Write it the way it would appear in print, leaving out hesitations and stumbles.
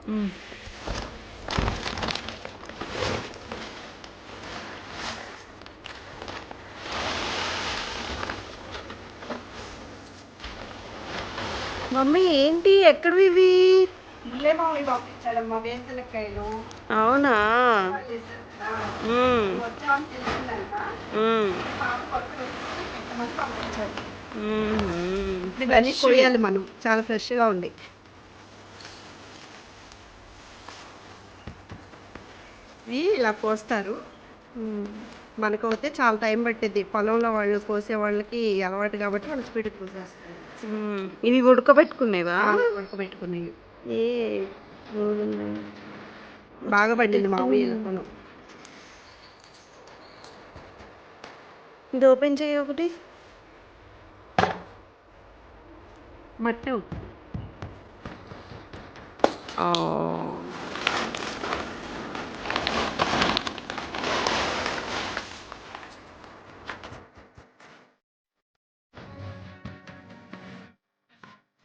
హ్మ్. మమ్మీ ఏంటి ఎక్కడివివి? ఇల్లే మమ్మీ పంపించాడమ్మా వేరుశనక్కాయలు. అవునా? హ్మ్. వచ్చామని తెలిసిందంట. హ్మ్. పాప కొత్తగా పెట్టమని పంపించాడు. హుహు. ఇవన్నీ కొయ్యాలి మనం, చాలా ఫ్రెష్గా ఉంది. ఇవి ఇలా కోస్తారు. మనకైతే చాలా టైం పట్టిద్ది. పొలంలో వాళ్ళు కోసే వాళ్ళకి అలవాటు కాబట్టి వాళ్ళు స్పీడ్‌గా కోసేస్తారు. ఇవి ఉడకబెట్టుకునేవా? ఉడకబెట్టుకునేవి. ఏ మూడున్నాయి. బాగా పండింది మామయ్య విత్తనం. ఇది ఓపెన్ చేయి ఒకటి. మట్టు. ఓ